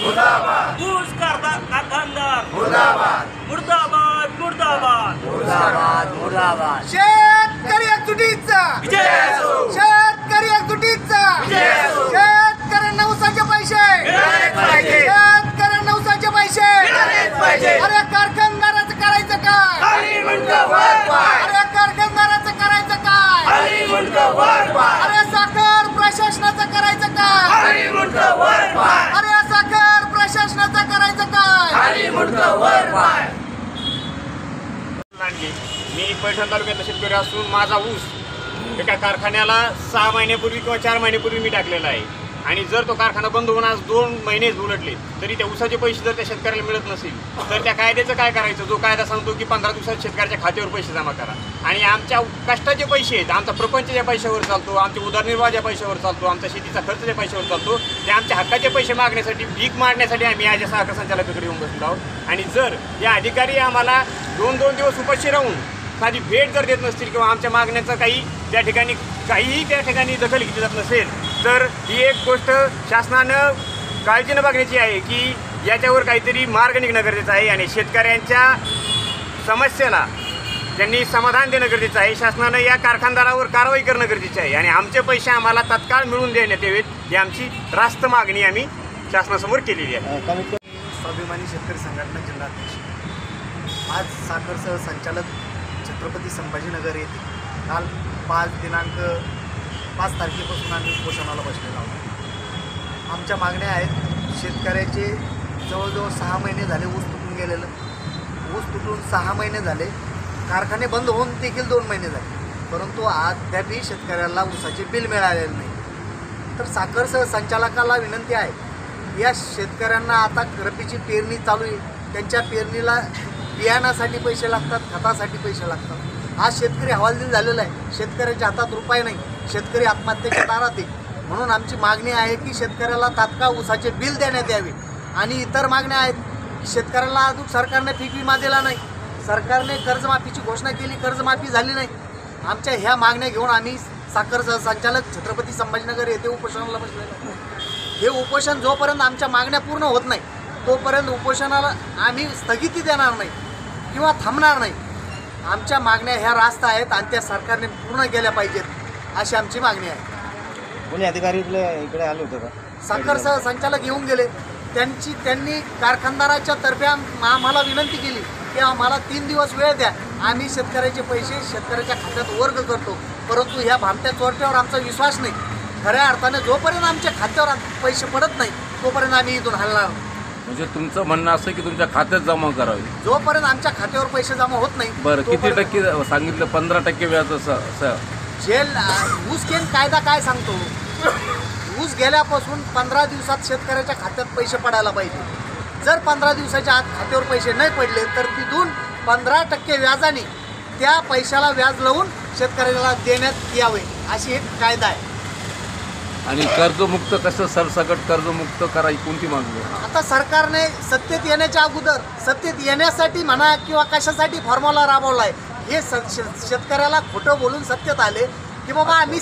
मुर्दाबाद ऊस कारखानदार मुर्दाबाद मुर्दाबाद मुर्दाबाद मुर्दाबाद मुर्दाबाद शेतकरी एकजुटीचा विजय असो शेतकरी एकजुटीचा विजय असो शेतकऱ्यांना ऊसाचे पैसे मिळालेच पाहिजे शेतकऱ्यांना ऊसाचे पैसे मिळालेच पाहिजे अरे कारखानदाराचं करायचं काय खाली मुंडकं वर पाय अरे कारखानदाराचं करायचं काय खाली मुंडकं वर पाय अरे साखर प्रशासनाचं करायचं काय खाली मुंडकं वर पाय अरे साखर प्रशासनाचं करायचं काय खाली मुंडकं वर पाय मी पैठण तालुक्यातला शेतकरी असून माझा ऊस एका कारखान्याला 6 महिन्यापूर्वी किंवा 4 महिन्यापूर्वी मी टाकलेला आहे आणि जर तो कारखाना बंद होऊन आज 2 महिनेच उलटले तरी त्या ऊसाचे पैसे जर त्या शेतकऱ्याला मिळत नसेल तर त्या कायद्याचं काय करायचं? जो कायदा सांगतो की 15 दिवसात शेतकऱ्याच्या खात्यावर पैसे जमा करा आणि आमच्या कष्टाचे पैसे आहेत, आमचा प्रपंच ज्या पैशावर चालतो, आमचे उदरनिर्वाह ज्या पैशावर चालतो, आमचा शेतीचा खर्च ज्या पैशावर चालतो, ते आमच्या हक्काचे पैसे मागण्यासाठी भीक मारण्यासाठी आम्ही आज सहकार संचालकाकडे येऊन बसलो आहोत. आणि जर या अधिकारी आम्हाला 2-2 दिवस उपाशी राहून साधी भेट जर देत नसतील किंवा आमच्या मागण्याचं काहीही त्या ठिकाणी दखल घेतली जात नसेल तर ही एक गोष्ट शासनानं काळजीनं बघण्याची आहे की याच्यावर काहीतरी मार्ग निघणं गरजेचं आहे आणि शेतकऱ्यांच्या समस्येला त्यांनी समाधान देणं गरजेचं आहे. शासनानं या कारखानदारावर कारवाई करणं गरजेचं आहे आणि आमचे पैसे आम्हाला तात्काळ मिळवून देण्यात यावेत ही आमची रास्त मागणी आम्ही शासनासमोर केलेली आहे. स्वाभिमानी शेतकरी संघटना जिल्हाध्यक्ष आज साखर सहसंचालक छत्रपती संभाजीनगर येथे काल 5 तारखेपासून आम्ही उपोषणाला बसलेलो आहोत. आमच्या मागण्या आहेत. शेतकऱ्याचे जवळजवळ 6 महिने झाले ऊस तुटून गेलेलं. ऊस तुटून 6 महिने झाले, कारखाने बंद होऊन देखील 2 महिने झाले, परंतु अद्यापही शेतकऱ्याला ऊसाचे बिल मिळालेलं नाही. तर साखर सहसंचालकाला विनंती आहे, या शेतकऱ्यांना आता रब्बीची पेरणी चालू आहे, त्यांच्या पेरणीला बियाणासाठी पैसे लागतात, खतासाठी पैसे लागतात. आज शेतकरी हवालदिल झालेला आहे. शेतकऱ्याच्या हातात रुपये नाही, शेतकरी आत्महत्येच्या दारात आहे. म्हणून आमची मागणी आहे की शेतकऱ्याला तात्काळ ऊसाचे बिल देण्यात यावे आणि इतर मागण्या आहेत. शेतकऱ्याला अजून सरकारने पीक विमा दिला नाही, सरकारने कर्जमाफीची घोषणा केली, कर्जमाफी झाली नाही. आमच्या ह्या मागण्या घेऊन आम्ही साखर सहसंचालक छत्रपती संभाजीनगर येथे उपोषणाला बसलेलो आहोत. हे उपोषण जोपर्यंत आमच्या मागण्या पूर्ण होत नाही तोपर्यंत उपोषणाला आम्ही स्थगिती देणार नाही किंवा थांबणार नाही. आमच्या मागण्या ह्या रास्त आहेत आणि त्या सरकारने पूर्ण केल्या पाहिजेत अशी आमची मागणी आहे. कोणी अधिकारी इकडे आले होते का? साखर सहसंचालक येऊन गेले. त्यांनी कारखानदाराच्या तर्फे आम्हाला विनंती केली की आम्हाला 3 दिवस वेळ द्या, आम्ही शेतकऱ्याचे पैसे शेतकऱ्याच्या खात्यात वर्ग करतो. परंतु ह्या भामट्या चोरट्यावर आमचा विश्वास नाही. खऱ्या अर्थाने जोपर्यंत आमच्या खात्यावर पैसे पडत नाही तोपर्यंत आम्ही इथून हलणार. म्हणजे तुमचं म्हणणं असं की तुमच्या खात्यात जमा करावी? जोपर्यंत आमच्या खात्यावर पैसे जमा होत नाही. बरं, किती टक्के सांगितलं? 15% व्याज. जेल ऊस केन कायदा काय सांगतो? ऊस गेल्यापासून 15 दिवसात शेतकऱ्याच्या खात्यात पैसे पडायला पाहिजे. जर 15 दिवसाच्या आत खात्यावर पैसे नाही पडले तर तिथून 15% व्याजाने त्या पैशाला व्याज लावून शेतकऱ्याला देण्यात यावे अशी एक कायदा आहे. आणि कर्जमुक्त कसं सरसकट कर्जमुक्त करायची कोणती मागणी? आता सरकारने सत्तेत येण्याच्या अगोदर, सत्तेत येण्यासाठी म्हणा किंवा कशासाठी फॉर्म्युला राबवला आहे, हे शेतकऱ्याला खोटं बोलून सत्तेत आले की बाबा आम्ही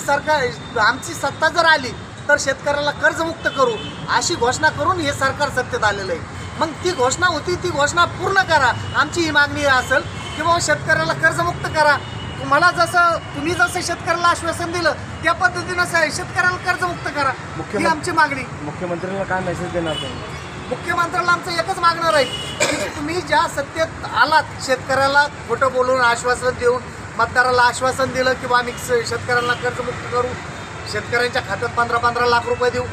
आमची सत्ता जर आली तर शेतकऱ्याला कर्जमुक्त करू अशी घोषणा करून हे सरकार सत्तेत आलेलं आहे. मग ती घोषणा होती, ती घोषणा पूर्ण करा. आमची ही मागणी असेल की बाबा शेतकऱ्याला कर्जमुक्त करा. तुम्ही जसं शेतकऱ्याला आश्वासन दिलं त्या पद्धतीनं शेतकऱ्याला कर्जमुक्त करा, ही आमची मागणी. मुख्यमंत्र्यांना काय मेसेज देणार तुम्ही? मुख्यमंत्र्याला आमचं एकच मागणार आहे की तुम्ही ज्या सत्तेत आलात शेतकऱ्याला खोटं बोलून आश्वासन देऊन मतदाराला आश्वासन दिलं की आम्ही शेतकऱ्यांना कर्जमुक्त करू, शेतकऱ्यांच्या खात्यात 15-15 लाख रुपये देऊ,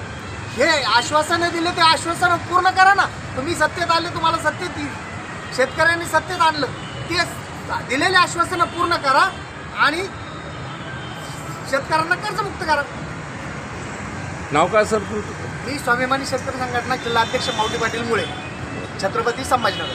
हे आश्वासनं दिले ते आश्वासनं पूर्ण करा ना. तुम्ही सत्तेत आले, तुम्हाला सत्तेत शेतकऱ्यांनी सत्तेत आणलं, ते दिलेले आश्वासनं पूर्ण करा आणि शेतकऱ्यांना कर्जमुक्त करा. नाव काय सर? मी स्वाभिमानी शेतकरी संघटना जिल्हाध्यक्ष माऊली पाटील मुळे, छत्रपती संभाजीनगर.